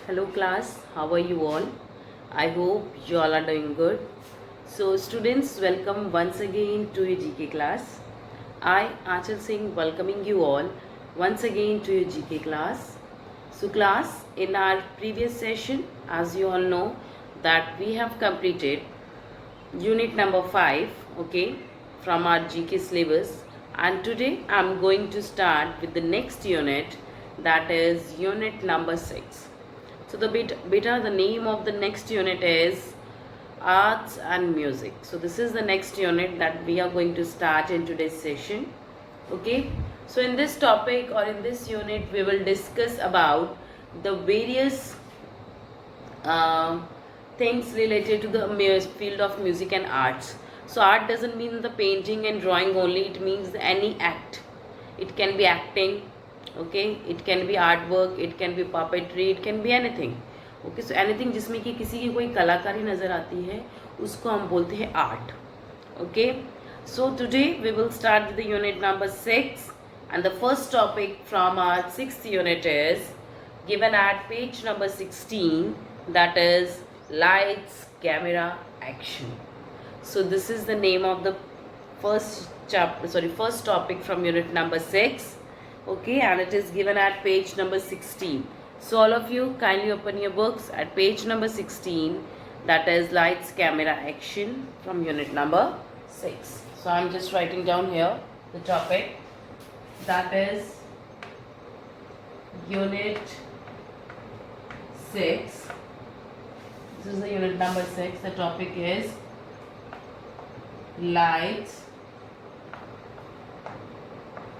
Hello class, how are you all? I hope you all are doing good. So students, welcome once again to your GK class. I, Achal Singh, welcoming you all once again to your GK class. So class, in our previous session, as you all know, that we have completed unit number 5, okay, from our GK syllabus, and today I'm going to start with the next unit, that is unit number 6. So the beta, the name of the next unit is Arts and Music. So this is the next unit that we are going to start in today's session. Okay. So in this topic or in this unit, we will discuss about the various things related to the field of music and arts. So art doesn't mean the painting and drawing only. It means any act. It can be acting, okay, it can be artwork, it can be puppetry, it can be anything. Okay, so anything जिसमें कि किसी की कोई कलाकारी नज़र आती है उसको हम बोलते हैं art. Okay, so today we will start with the unit number 6, and the first topic from our 6th unit is given at page number 16, that is lights, camera, action. So this is the name of the first topic from unit number 6. Okay, and it is given at page number 16. So all of you kindly open your books at page number 16, that is lights, camera, action from unit number 6. So I'm just writing down here the topic, that is unit 6. This is the unit number 6. The topic is lights,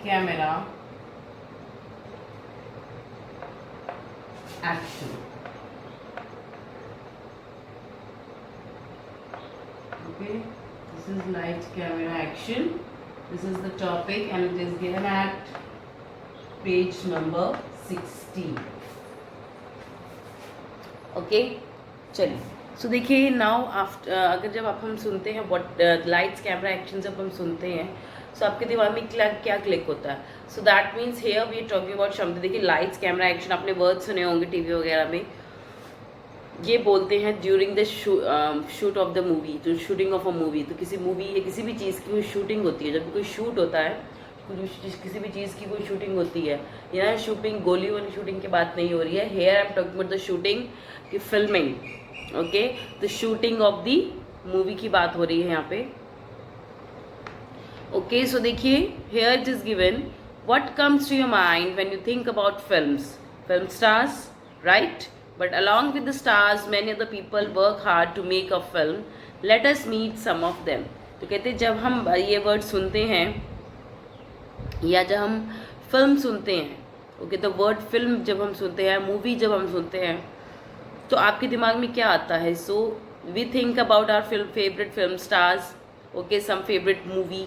camera, action. Okay, this is lights, camera, action. This is the topic and it is given at page number 16. Okay, चलिए. सो देखिए now after अगर जब आप हम सुनते हैं what lights camera action जब हम सुनते हैं सो आपके दिमाग में क्या क्लिक होता है. So that means here we are talking about शब्द. देखिए लाइट्स कैमरा एक्शन आपने वर्ड सुने होंगे टीवी वगैरह में. ये बोलते हैं during the shoot of the movie, तो शूटिंग ऑफ अ मूवी, तो किसी मूवी या किसी भी चीज़ की कोई शूटिंग होती है, जब कोई शूट होता है, किसी भी चीज़ की कोई शूटिंग होती है, यहाँ शूटिंग गोली वाली शूटिंग की बात नहीं हो रही है. Here I am talking about the shooting की filming. Okay, the shooting of the movie की बात हो रही है यहाँ पे. ओके, सो देखिए here it is given what comes to your mind when you think about film stars, right? But along with the stars many other people work hard to make a film. Let us meet some of them. तो कहते जब हम ये word सुनते हैं या जब हम फिल्म सुनते हैं, ओके, द वर्ड फिल्म जब हम सुनते हैं, मूवी जब हम सुनते हैं, तो आपके दिमाग में क्या आता है? So we think about our favourite film stars, okay, some favourite movie.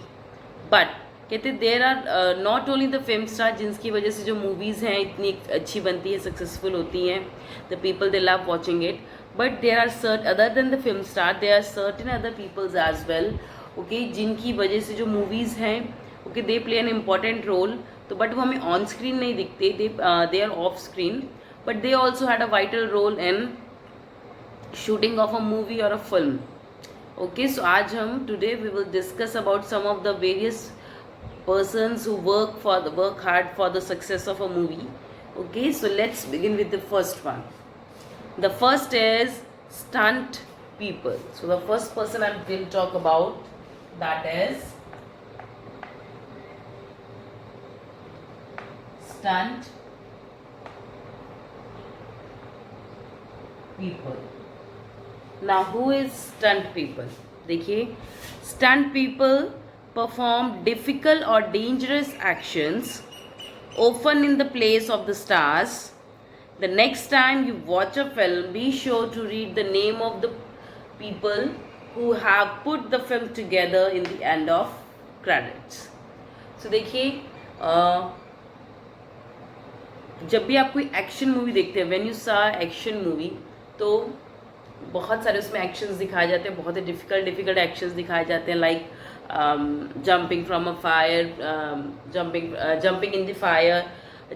But कहते there are not only the film star जिनकी वजह से जो मूवीज़ हैं इतनी अच्छी बनती है, सक्सेसफुल होती हैं, the people they love watching it. But there are other than the film star there are certain other peoples as well, okay, जिनकी वजह से जो मूवीज़ हैं, okay, they play an important role. तो बट वो हमें ऑन स्क्रीन नहीं दिखते, they are off screen, but they also had a vital role in shooting of a movie or a film. Okay, so आज हम today we will discuss about some of the various persons who work hard for the success of a movie. Okay, so let's begin with the first one. The first is stunt people. So the first person I will talk about, that is stunt people. Now who is stunt people? देखिए stunt people perform difficult or dangerous actions often in the place of the stars. The next time you watch a film, be sure to read the name of the people who have put the film together in the end of credits. So देखिए जब भी आप कोई action movie देखते हैं, when you सा action movie, तो बहुत सारे उसमें एक्शंस दिखाए जाते हैं, बहुत ही डिफ़िकल्ट एक्शंस दिखाए जाते हैं, like jumping from a fire, jumping in the fire,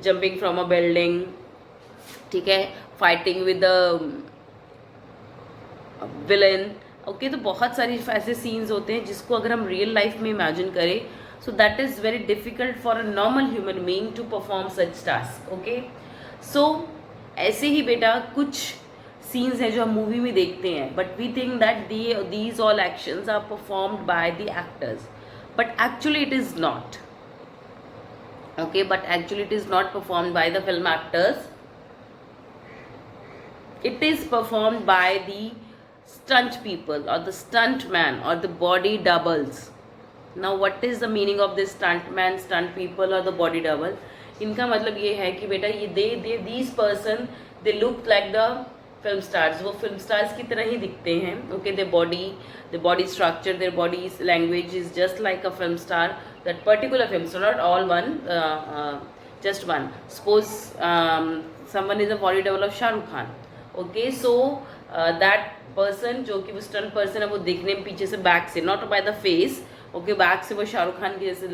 jumping from a building, ठीक है, फाइटिंग विद विलन। ओके, तो बहुत सारी ऐसे सीन्स होते हैं जिसको अगर हम रियल लाइफ में इमेजिन करें, so that is very difficult for a normal human being to perform such task. Okay, so ऐसे ही बेटा कुछ सीन्स हैं जो हम मूवी में देखते हैं, but we think that these all actions are performed by the actors, but actually it is not. Okay, but actually it is not performed by the film actors. It is performed by the stunt people or the stunt man or the body doubles. Now what is the meaning of this stunt man, stunt people or the body double? इनका मतलब ये है कि बेटा ये these person they look like the film stars, वो film stars की तरह ही दिखते हैं। Okay, their body structure, their body's language is just like a film star, that particular film star, not all one, just one. Suppose someone is a body double of Shah Rukh Khan. Okay, so that person जो कि वो stunt person है, वो देखने में पीछे से back से, not by the face, okay, back से वो शाहरुख खान के जैसे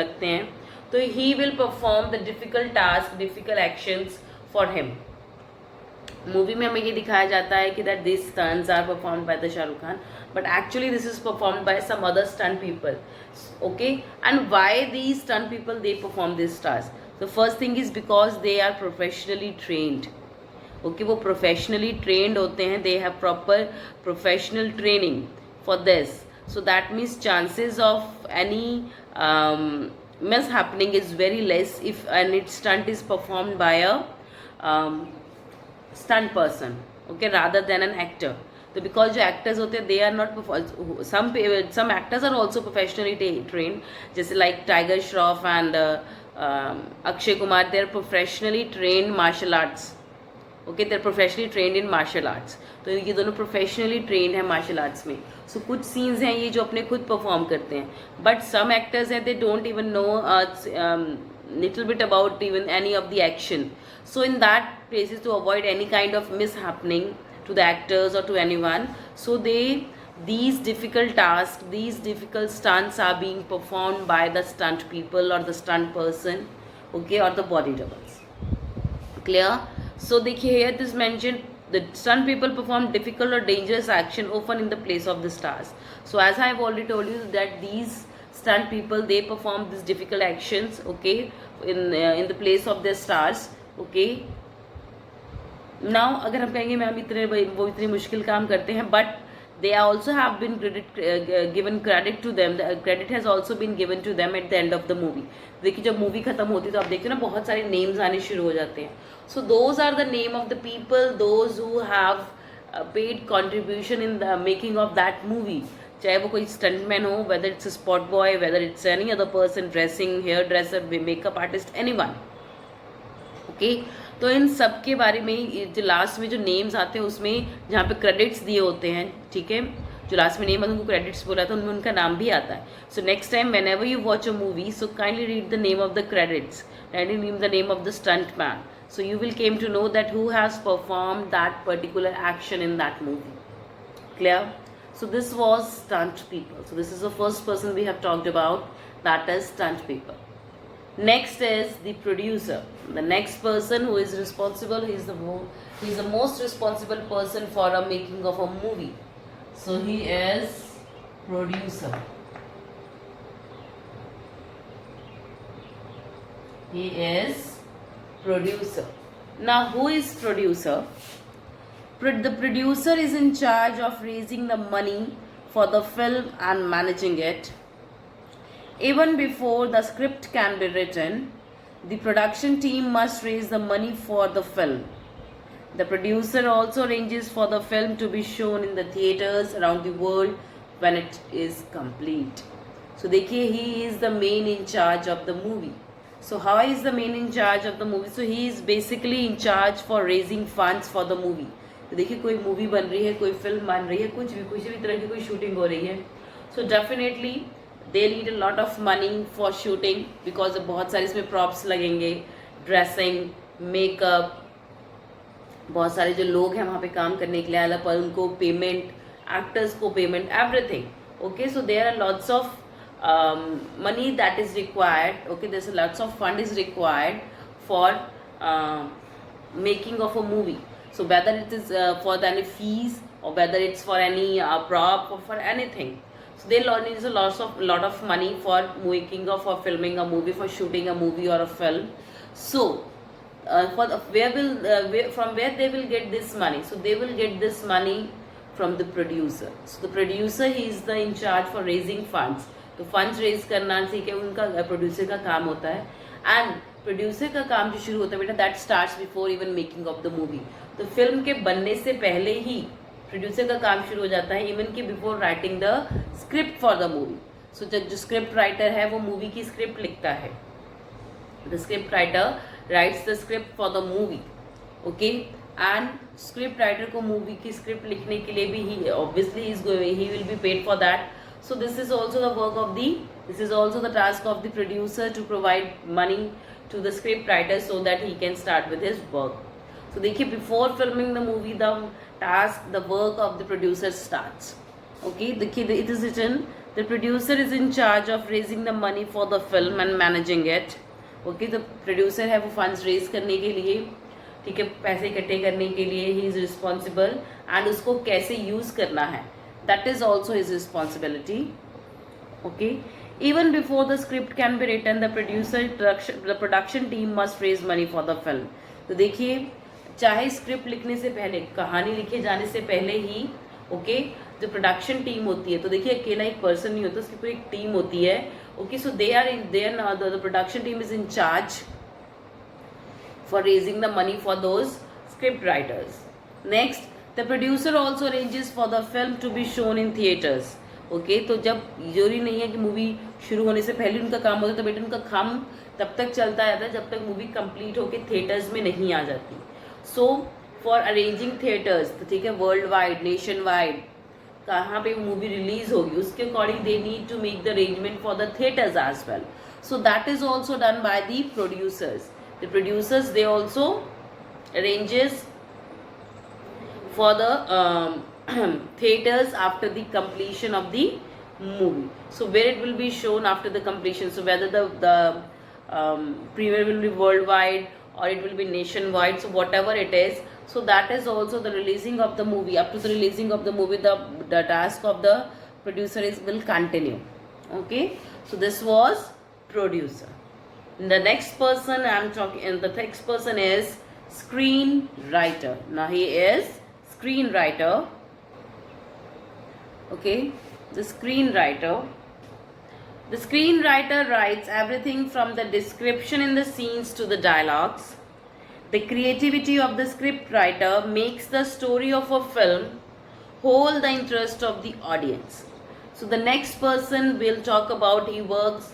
लगते हैं, तो he will perform the difficult task, difficult actions for him. Movie में हमें ये दिखाया जाता है कि that this stunts are performed by the Shahrukh Khan, but actually this is performed by some other stunt people. Okay, and why these stunt people they perform this stars? The first thing is because they are professionally trained. Okay, वो professionally trained होते हैं, they have proper professional training for this, so that means chances of any miss happening is very less if an it stunt is performed by a stunt person, okay, rather than an actor. So because जो actors होते हैं, they are not some actors are also professionally trained, जैसे like Tiger Shroff and Akshay Kumar, they are professionally trained martial arts. Okay, they are professionally trained in martial arts. तो ये दोनों professionally trained हैं martial arts में. So कुछ scenes हैं ये जो अपने खुद perform करते हैं, but some actors हैं they don't even know little bit about even any of the action. So in that places, to avoid any kind of mishappening to the actors or to anyone, so these difficult tasks, these difficult stunts are being performed by the stunt people or the stunt person, okay, or the body doubles. Clear? So देखिए here it is mentioned the stunt people perform difficult or dangerous action often in the place of the stars. So as I have already told you that these stunt people they perform these difficult actions, okay, in the place of their stars. Okay, now अगर हम कहेंगे ma'am वो इतने मुश्किल काम करते हैं, but they also have been given credit to them, the credit has also been given to them at the end of the movie. देखिए जब मूवी खत्म होती है तो आप देखते हो ना बहुत सारे नेम्स आने शुरू हो जाते हैं. So those are the name of the people, those who have paid contribution in the making of that movie. चाहे वो कोई स्टंटमैन हो, whether it's a spot boy, whether it's any other person, dressing, hair dresser, makeup artist, anyone. Okay, तो इन सब के बारे में जो लास्ट में जो नेम्स आते हैं उसमें जहाँ पे क्रेडिट्स दिए होते हैं, ठीक है, जो लास्ट में नेम है उनको क्रेडिट्स बोला था, उनमें उनका नाम भी आता है. So next time when ever you watch a movie, so kindly read the name of the credits, kindly read the name of the stunt man, so you will came to know that who has performed that particular action in that movie. Clear? So this was stunt people. So this is the first person we have talked about, that is stunt people. Next is the producer. The next person who is responsible, he is the most responsible person for a making of a movie. So he is producer. He is producer. Now who is producer? The producer is in charge of raising the money for the film and managing it. Even before the script can be written, the production team must raise the money for the film. The producer also arranges for the film to be shown in the theaters around the world when it is complete. So देखिए, he is the main in charge of the movie. So how is the main in charge of the movie? So he is basically in charge for raising funds for the movie. तो देखिए कोई movie बन रही है, कोई film बन रही है, कुछ भी तरह की कोई शूटिंग हो रही है, so definitely they need a lot of money for shooting because बहुत सारे इसमें props लगेंगे, dressing, makeup, बहुत सारे जो लोग हैं वहाँ पे काम करने के लिए अलग पर उनको पेमेंट, एक्टर्स को payment, everything. Okay, so there are lots of money that is required. Okay, there's lots of fund is required for making of a movie. So whether it is for any fees or whether it's for any prop or for anything, so they need a lot of money for making of or filming a movie, for shooting a movie or a film. So from where they will get this money? So they will get this money from the producer. So the producer, he is the in charge for raising funds. तो funds raise करना ठीक है उनका producer का काम होता है. And producer का काम जो शुरू होता है बेटा, that starts before even making of the movie. तो फिल्म के बनने से पहले ही प्रोड्यूसर का काम शुरू हो जाता है, इवन कि before writing the script for the movie. So जो स्क्रिप्ट राइटर है वो मूवी की स्क्रिप्ट लिखता है. The script writer writes the script for the movie. Okay, and script writer को मूवी की स्क्रिप्ट लिखने के लिए भी ही obviously he will be paid for that. So this is also the task of the producer to provide money to the script writer so that he can start with his work. So देखिए, before filming the movie, the work of the producer starts. Okay, देखिए, it is written, the producer is in charge of raising the money for the film and managing it. Okay, the producer है वो funds raise करने के लिए, ठीक है, पैसे इकट्ठे करने के लिए he is responsible, and उसको कैसे use करना है, that is also his responsibility. Okay, even before the script can be written, the production team must raise money for the film. तो देखिए, चाहे स्क्रिप्ट लिखने से पहले, कहानी लिखे जाने से पहले ही, ओके, जो प्रोडक्शन टीम होती है, तो देखिए अकेला एक पर्सन नहीं होता, उसकी पूरी एक टीम होती है. Okay, so the production team is in charge for raising the money for those script writers. Next, the producer also arranges for the film to be shown in theaters. Okay, तो जब जरूरी नहीं है कि movie शुरू होने से पहले उनका काम होता है, तो बेटा उनका काम तब तक चलता रहता है जब तक मूवी कंप्लीट होके थिएटर्स में नहीं आ जाती. सो फॉर अरेंजिंग थिएटर्स, तो ठीक है, वर्ल्ड वाइड, नेशन वाइड, कहाँ पे मूवी रिलीज होगी उसके according they need to make the arrangement for the theatres as well. So that is also done by the producers. The producers they also arranges for the theaters after the completion of the movie. So where it will be shown after the completion, so whether the premiere will be worldwide or it will be nationwide, so whatever it is, so that is also the releasing of the movie. Up to the releasing of the movie, the task of the producer will continue. Okay, so this was producer. The next person I am talking, and the next person is screenwriter. Now he is screenwriter. Okay, the screenwriter writes everything from the description in the scenes to the dialogues. The creativity of the script writer makes the story of a film hold the interest of the audience. So the next person we'll talk about, he works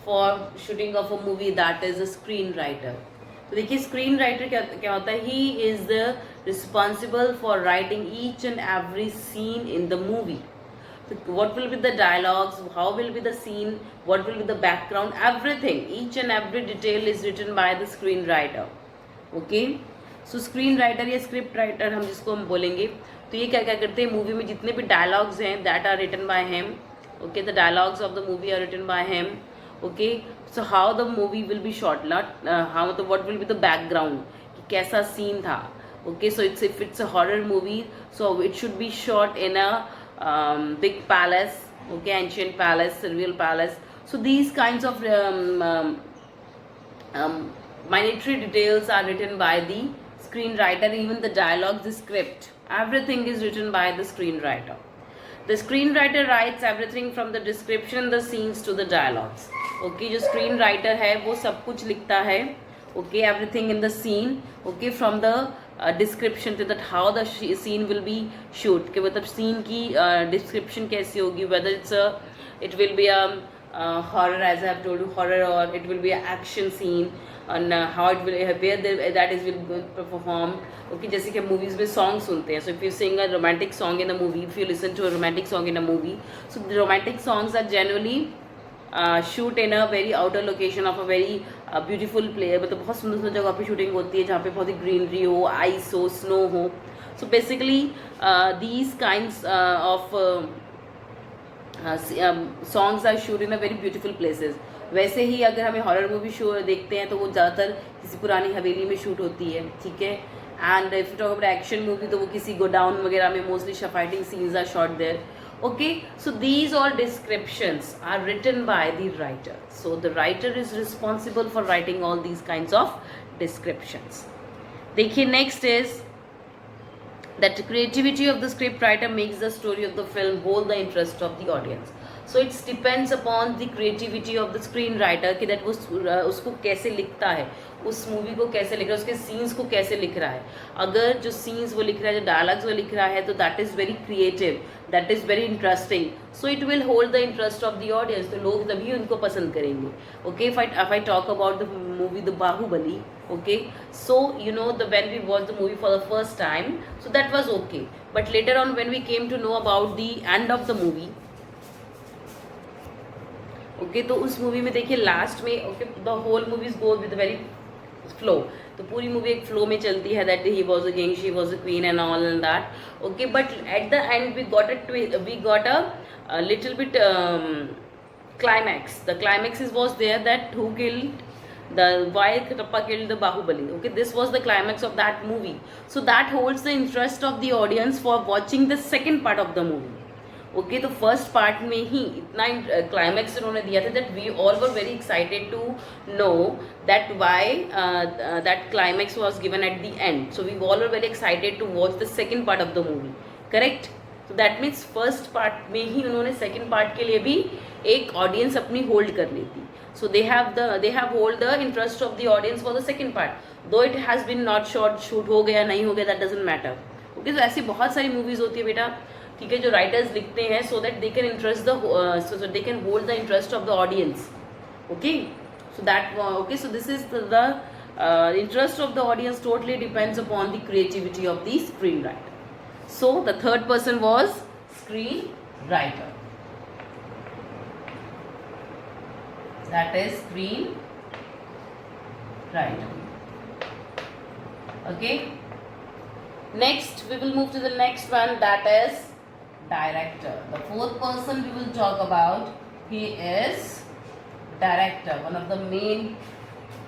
for shooting of a movie, that is a screenwriter. तो देखिए, screen writer क्या होता है, ही is the responsible for writing each and every scene in the movie. what will be the dialogues, how will be the scene, what will be the background, everything, each and every detail is written by the screenwriter. Okay, so screenwriter या script writer हम जिसको हम बोलेंगे, तो ये क्या क्या करते हैं, मूवी में जितने भी dialogues हैं that are written by him. Okay, the dialogues of the movie are written by him. Okay, so how the movie will be shot, not how the what will be the background, कि कैसा scene था. Okay, so if it's a horror movie, so it should be shot in a big palace, okay, ancient palace, surreal palace. So these kinds of minatory details are written by the screenwriter. Even the dialogue, the script, everything is written by the screenwriter. The screenwriter writes everything from the description, the scenes to the dialogues. Okay, जो screenwriter है वो सब कुछ लिखता है. Okay, everything in the scene. Okay, from the description to that how the scene will be shoot, कि मतलब scene की description कैसी होगी, whether it will be a horror, as I have told you, horror, or it will be an action scene, and how it will where that is will be performed. Okay, जैसे कि movies में song सुनते हैं, so if you sing a romantic song in a movie, if you listen to a romantic song in a movie, so the romantic songs are generally shoot in a very outer location of a very beautiful place, मतलब बहुत सुंदर सुंदर जगह पे shooting होती है जहाँ पे बहुत ही ग्रीनरी हो, आइस हो, स्नो हो. So basically these kinds of songs are shoot in a very beautiful places. वैसे ही अगर हमें हॉरर मूवी शो देखते हैं तो वो ज़्यादातर किसी पुरानी हवेली में शूट होती है, ठीक है. And if you talk about action movie तो वो किसी गोडाउन वगैरह में mostly fighting scenes are shot there. Okay, so these all descriptions are written by the writer. So the writer is responsible for writing all these kinds of descriptions. देखिए next is that the creativity of the script writer makes the story of the film hold the interest of the audience. So it depends upon the creativity of the screenwriter कि that वो उसको कैसे लिखता है, उस movie को कैसे लिख रहा है, उसके सीन्स को कैसे लिख रहा है. अगर जो सीन्स वो लिख रहा है, जो डायलॉग्स वो लिख रहा है, तो that is very creative, that is very interesting, so it will hold the interest of the audience. तो लोग तभी उनको पसंद करेंगे. Okay, if I talk about the movie the Baahubali, okay, so you know when we watched the movie for the first time, so that was okay, but later on when we came to know about the end of the movie, okay, तो उस movie में देखिए last में, okay, the whole movies go with a very flow. तो पूरी movie एक flow में चलती है, that he was a king, she was a queen and all and that, okay, but at the end we got a little bit climax. The climax was there, that who killed why Katappa killed the Bahubali. Okay, this was the climax of that movie. So that holds the interest of the audience for watching the second part of the movie. Okay, तो first part में ही इतना climax उन्होंने दिया था that we all were very excited to know that why that climax was given at the end. So we all were very excited to watch the second part of the movie. Correct? So that means first part में ही उन्होंने second part के लिए भी एक audience अपनी hold कर ली थी. So they have hold the interest of the audience for the second part, though it has been not shoot हो गया नहीं हो गया, that doesn't matter. Okay, so ऐसी बहुत सारी movies होती है बेटा, ठीक है, जो writers लिखते हैं so that they can interest so they can hold the interest of the audience. Okay, so that okay, so this is the interest of the audience totally depends upon the creativity of the screenwriter. So the third person was screenwriter. That is screenwriter. Okay. Next, we will move to the next one. That is director. The fourth person we will talk about. He is director. One of the main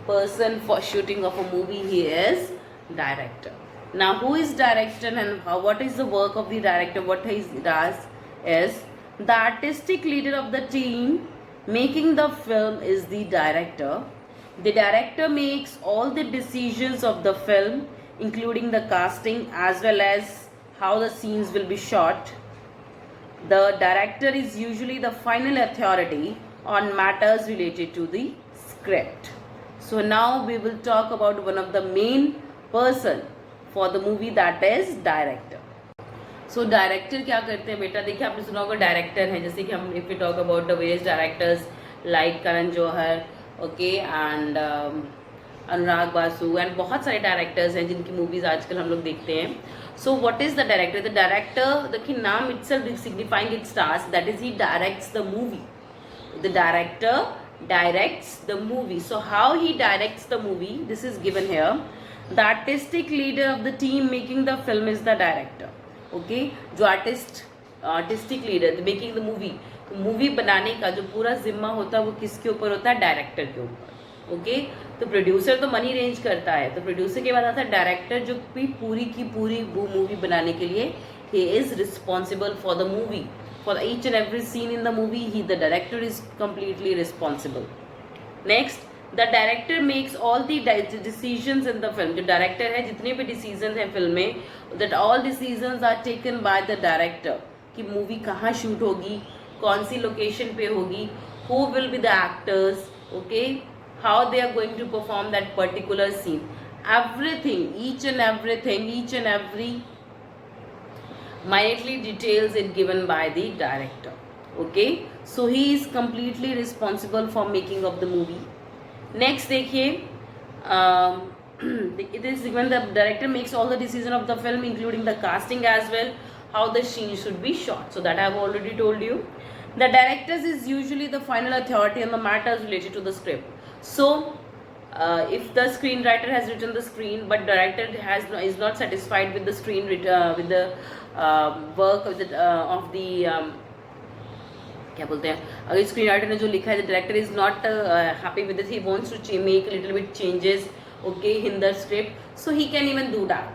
person for shooting of a movie. He is director. Now, who is director and what is the work of the director? What he does is the artistic leader of the team. Making the film is the director. The director makes all the decisions of the film, including the casting as well as how the scenes will be shot. The director is usually the final authority on matters related to the script. So now we will talk about one of the main person for the movie, that is director. So director क्या करते हैं बेटा, देखिए आपने सुना होगा director हैं, जैसे कि हम if we talk about the various directors like Karan Johar, okay, and Anurag Basu and बहुत सारे डायरेक्टर्स हैं जिनकी मूवीज़ आजकल हम लोग देखते हैं. So what is the director? The director, देखिए नाम itself signifying it's task, that is he directs the movie. The director directs the movie. So how he directs the movie, this is given here. The artistic leader of the team making the film is the director. Okay, जो artistic leader making the movie, तो movie बनाने का जो पूरा जिम्मा होता है वो किसके ऊपर होता है? डायरेक्टर के ऊपर. ओके, तो प्रोड्यूसर तो मनी रेंज करता है, तो प्रोड्यूसर के बाद आता है डायरेक्टर, जो भी पूरी की पूरी वो मूवी बनाने के लिए he is responsible for the movie, for each and every scene in the movie. He the director is completely responsible. Next, the director makes all the decisions in the film. जो director है, जितने भी decision हैं film में, that all decisions are taken by the director. कि movie कहाँ shoot होगी, कौन सी लोकेशन पे होगी, who will be the actors, okay, how they are going to perform that particular scene, everything, each and every minutely details it given by the director. Okay, so he is completely responsible for making of the movie. Next देखिए, it is when the director makes all the decision of the film including the casting as well, how the scene should be shot. So that I have already told you. The director is usually the final authority on the matters related to the script. So if the screenwriter has written the screen but director is not satisfied with the screen with the work of the क्या बोलते हैं, अगर screen writer ने जो लिखा है, the director is not happy with this, he wants to make little bit changes, okay, in the script, so he can even do that.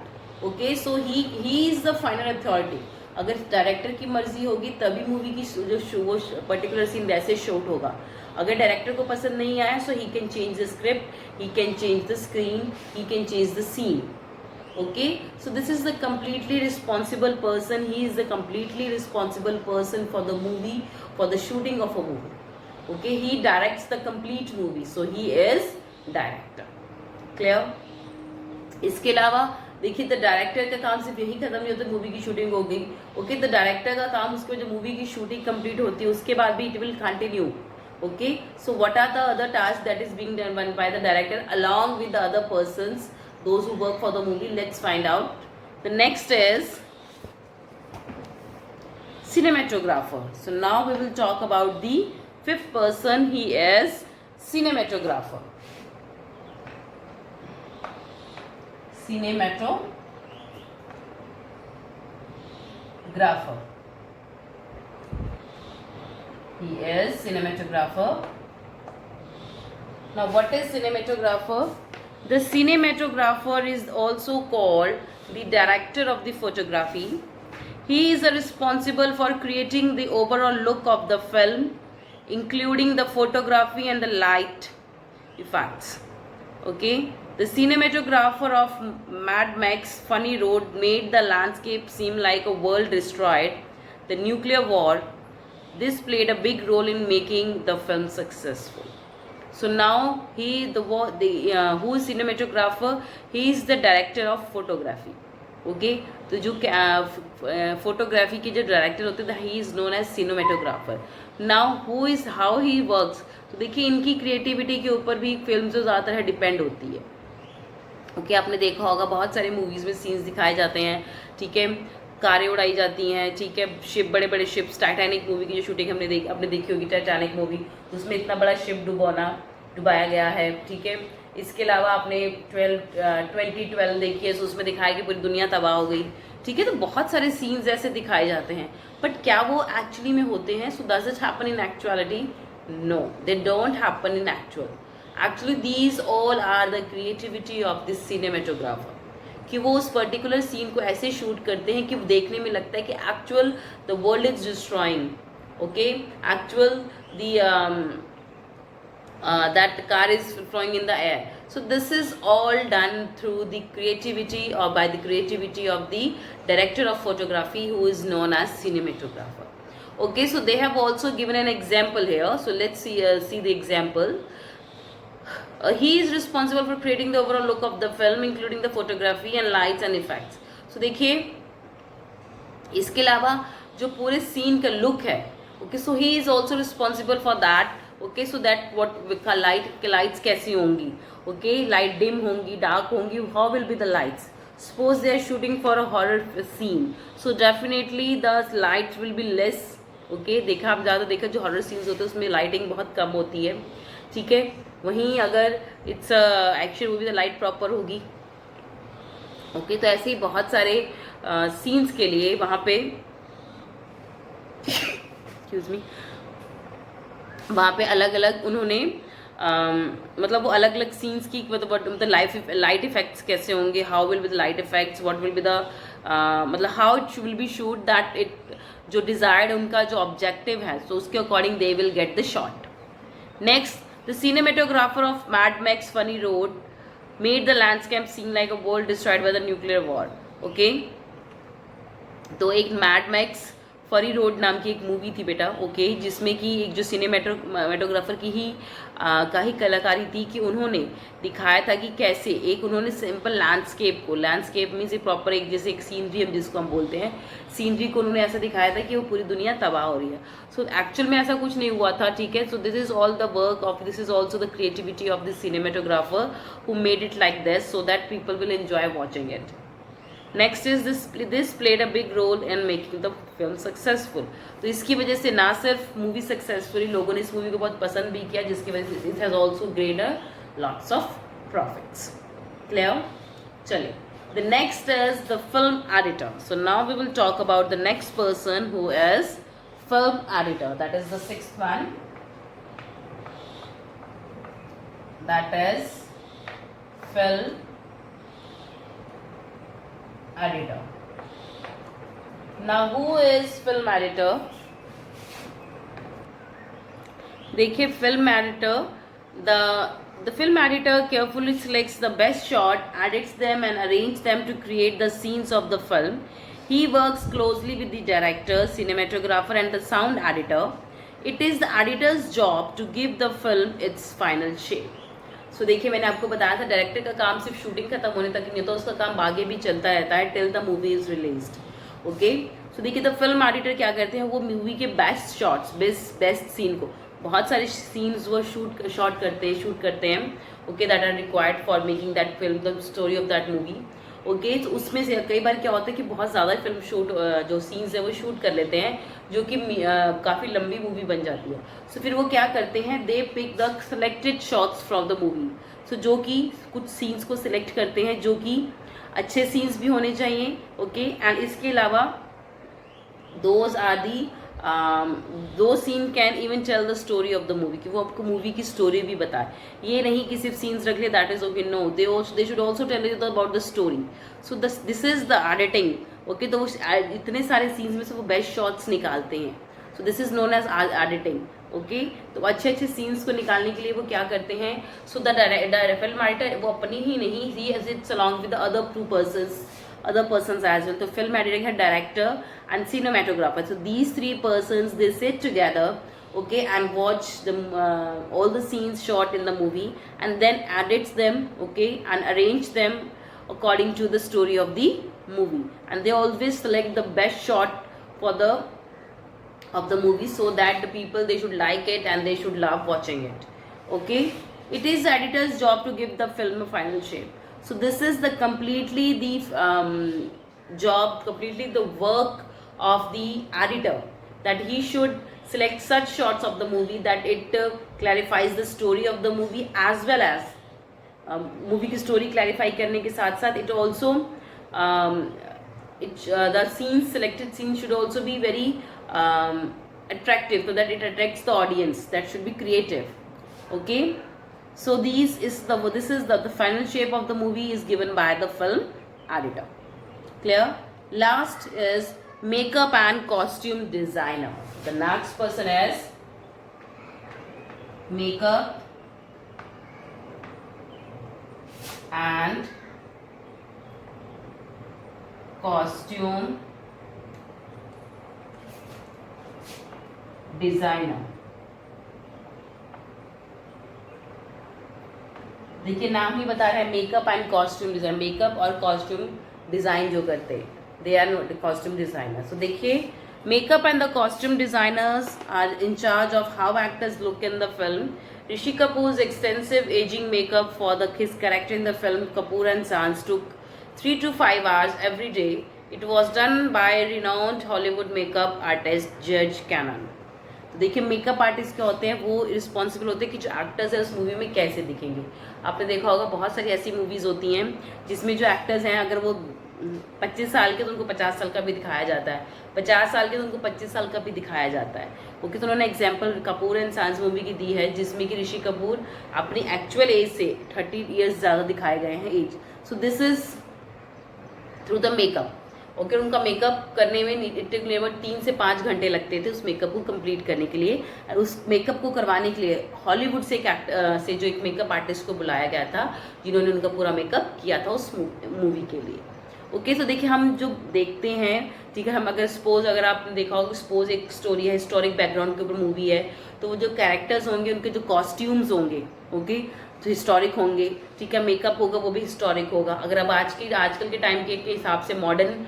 Okay, so he is the final authority. अगर director की मर्जी होगी तभी movie की जो वो particular scene वैसे shoot होगा. अगर डायरेक्टर को पसंद नहीं आया, so he can change the script, he can change the screen, he can change the scene. Okay, so this is the completely responsible person. He is the completely responsible person for the movie, for the shooting of a movie. Okay, he directs the complete movie, so he is director. Clear? इसके अलावा देखिए, the director का काम सिर्फ यही खत्म नहीं होता, मूवी की शूटिंग हो गई. ओके, द डायरेक्टर का काम, उसके बाद जो मूवी की शूटिंग कंप्लीट होती है उसके बाद भी it will continue. Okay, so what are the other tasks that is being done by the director along with the other persons, those who work for the movie? Let's find out. The next is cinematographer. So now we will talk about the fifth person. He is cinematographer. Cinematographer. He is cinematographer. Now what is cinematographer? The cinematographer is also called the director of the photography. He is responsible for creating the overall look of the film, including the photography and the light effects. Okay, the cinematographer of Mad Max Fury Road made the landscape seem like a world destroyed, the nuclear war. This played a big role in making the film successful. So now who is cinematographer? He is the director of photography. Okay, तो जो photography के जो director होते हैं, he is known as cinematographer. Now how he works? तो देखिए, इनकी creativity के ऊपर भी फिल्म जो ज़्यादातर है डिपेंड होती है. ओके, आपने देखा होगा बहुत सारे मूवीज़ में सीन्स दिखाए जाते हैं. ठीक है, कारें उड़ाई जाती हैं. ठीक है, शिप, बड़े बड़े शिप्स. टाइटैनिक मूवी की जो शूटिंग आपने देखी होगी, टाइटैनिक मूवी, उसमें इतना बड़ा शिप डुबाया गया है. ठीक है, इसके अलावा आपने 2012 देखी है, तो उसमें दिखाया कि पूरी दुनिया तबाह हो गई. ठीक है, तो बहुत सारे सीन्स ऐसे दिखाए जाते हैं, बट क्या वो एक्चुअली में होते हैं? So does it happen in actuality? No, they don't happen in actual. Actually these all are the creativity of this cinematographer, कि वो उस पर्टिकुलर सीन को ऐसे शूट करते हैं कि देखने में लगता है कि actual the world is destroying. Okay, actual that car is flying in the air. So this is all done through the creativity, or by the creativity of the director of photography, who is known as cinematographer. Okay, so they have also given an example here. So let's see the example. He is responsible for creating the overall look of the film, including the photography and lights and effects. So देखिए, इसके अलावा जो पूरे scene का look है, okay, so he is also responsible for that. Okay, so that what lights कैसी होंगी? Okay, light dim होंगी, dark होंगी. How will be the lights? Suppose they are shooting for a horror scene, so definitely the lights will be less. Okay, देखा आप ज़्यादा देखा जो horror scenes होते हैं उसमें लाइटिंग बहुत कम होती है. ठीक है, वहीं अगर इट्स एक्शन मूवी तो लाइट प्रॉपर होगी. ओके, तो ऐसे ही बहुत सारे सीन्स के लिए वहाँ पे एक्सक्यूज मी, वहाँ पे अलग अलग उन्होंने मतलब वो अलग अलग सीन्स की मतलब लाइट इफेक्ट्स कैसे होंगे, how will be the light effects, what will be the मतलब how it will be shoot that it जो डिजायर्ड उनका जो ऑब्जेक्टिव है, सो उसके according they will get the shot. Next, the cinematographer of Mad Max Fury Road made the landscape scene like a world destroyed by the nuclear war. Okay, तो एक mad max फरी road नाम की एक movie थी बेटा. Okay, जिसमें कि एक जो सिनेमेटोग्राफर की ही का ही कलाकारी थी कि उन्होंने दिखाया था कि कैसे एक उन्होंने सिंपल लैंडस्केप मीन्स एक प्रॉपर एक जैसे एक सीनरी हम जिसको हम बोलते हैं, सीनरी को उन्होंने ऐसा दिखाया था कि वो पूरी दुनिया तबाह हो रही है. सो एक्चुअल में ऐसा कुछ नहीं हुआ था. ठीक है, सो this is all the work of this is also the creativity of this cinematographer who made it like this so that people will enjoy watching it. Next is this played a big role in making the film successful. तो इसकी वजह से ना सिर्फ movie successfully लोगों ने इस movie को बहुत पसंद भी किया, जिसकी वजह से it has also gained lots of profits. Clear? चलिए, the next is the film editor. So now we will talk about the next person who is film editor. That is the sixth one. That is film editor. Now who is film editor? देखिए film editor, the film editor carefully selects the best shot, edits them and arranges them to create the scenes of the film. He works closely with the director, cinematographer and the sound editor. It is the editor's job to give the film its final shape. So देखिए मैंने आपको बताया था director का काम सिर्फ shooting खत्म होने तक नहीं होता, उसका काम आगे भी चलता रहता है till the movie is released. Okay, so देखिए द फिल्म एडिटर क्या करते हैं, वो मूवी के बेस्ट शॉट्स, बेस्ट सीन को, बहुत सारे सीन्स वो शूट करते हैं. Okay, that are required for making that film, the story of that movie. Okay, तो उसमें से कई बार क्या होता है कि बहुत ज़्यादा फिल्म शूट जो सीन्स है वो शूट कर लेते हैं, जो कि काफ़ी लंबी मूवी बन जाती है. सो फिर वो क्या करते हैं, they pick the selected shots from the movie. So जो कि कुछ सीन्स को सिलेक्ट करते हैं जो कि अच्छे सीन्स भी होने चाहिए. ओके, एंड इसके अलावा those are the two scene can even tell the story of the movie, कि वो आपको मूवी की स्टोरी भी बताए. ये नहीं कि सिर्फ सीन्स रख ले that is okay, no, they should also tell you about the story. So this is the editing. Okay, तो वो इतने सारे सीन्स में से वो बेस्ट शॉट्स निकालते हैं. So this is known as editing. Okay, तो अच्छे अच्छे सीन्स को निकालने के लिए वो क्या करते हैं, सो द फिल्म एडिटर वो अपनी ही नहीं, he it's along with other two persons as well. So film editor है director and cinematographer. So these three persons, they sit together, okay, and watch all the scenes shot in the movie and then edits them, okay, and arrange them according to the story of the movie. And they always select the best shot for of the movie, so that the people, they should like it and they should love watching it. Okay, it is the editor's job to give the film a final shape. So this is the completely the work of the editor, that he should select such shots of the movie that it clarifies the story of the movie, as well as movie की story clarify करने के साथ साथ it also the selected scenes should also be very attractive, so that it attracts the audience. That should be creative. Okay, so this is the final shape of the movie is given by the film editor. Clear? Last is makeup and costume designer. The next person is makeup and costume designer. देखिए नाम ही बता रहा है, makeup and costume design. Makeup और costume design जो करते हैं, they are costume designer. So देखिए, makeup and the costume designers are in charge of how actors look in the film. Rishi Kapoor's extensive aging makeup for his character in the film Kapoor and Sons took 3 to 5 hours every day. It was done by renowned Hollywood makeup artist George Cannon. तो देखिए, makeup artist क्या होते हैं, वो responsible होते हैं कि जो एक्टर्स हैं उस मूवी में कैसे दिखेंगे. आपने देखा होगा बहुत सारी ऐसी मूवीज़ होती हैं जिसमें जो एक्टर्स हैं, अगर वो 25 साल के तो उनको 50 साल का भी दिखाया जाता है, 50 साल के तो उनको 25 साल का भी दिखाया जाता है. ओके, तो उन्होंने example Kapoor and sons movie की दी है, जिसमें कि ऋषि कपूर अपनी एक्चुअल एज से 30 ईयर्स ज़्यादा दिखाए गए हैं as. So this is through the makeup. Okay, उनका मेकअप करने में लगभग 3 से 5 घंटे लगते थे उस मेकअप को कंप्लीट करने के लिए. और उस मेकअप को करवाने के लिए हॉलीवुड से जो एक मेकअप आर्टिस्ट को बुलाया गया था, जिन्होंने उनका पूरा मेकअप किया था उस मूवी के लिए. ओके, तो देखिए हम जो देखते हैं, ठीक है, हम अगर आपने देखा होगा, सपोज एक स्टोरी है, हिस्टोरिक बैकग्राउंड के ऊपर मूवी है, तो वो जो कैरेक्टर्स होंगे, उनके जो कॉस्ट्यूम्स होंगे, ओके, तो हिस्टोरिक होंगे. ठीक है, मेकअप होगा वो भी हिस्टोरिक होगा. अगर अब आजकल के टाइम के हिसाब से मॉडर्न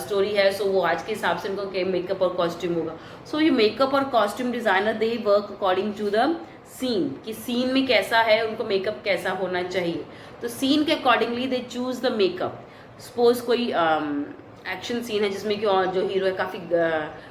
स्टोरी है, सो वो आज के हिसाब से उनको मेकअप और कॉस्ट्यूम होगा. सो ये मेकअप और costume designer, they work according to the scene, कि सीन में कैसा है, उनको मेकअप कैसा होना चाहिए. तो सीन के accordingly they choose the makeup. Suppose कोई एक्शन सीन है जिसमें कि जो हीरो है काफ़ी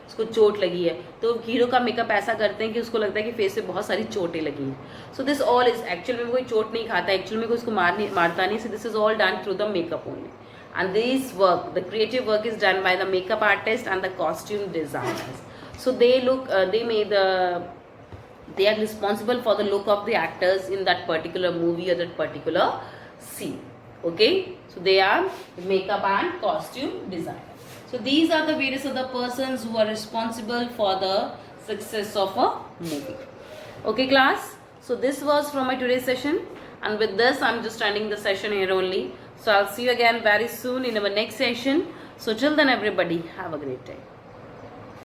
उसको चोट लगी है, तो हीरो का मेकअप ऐसा करते हैं कि उसको लगता है कि फेस पे बहुत सारी चोटें लगी हैं. So this all is, actual में कोई चोट नहीं खाता, एक्चुअल में कोई उसको मारता नहीं. सो this is all done through the makeup only. And this work, the creative work is done by the makeup artist and the costume designers. So they are responsible for the look of the actors in that particular movie or that particular scene. Okay, so they are makeup and costume designer. So these are the various other persons who are responsible for the success of a movie. Okay class, so this was from my today's session, and with this I'm just ending the session here only. So I'll see you again very soon in our next session. So till then everybody, have a great day.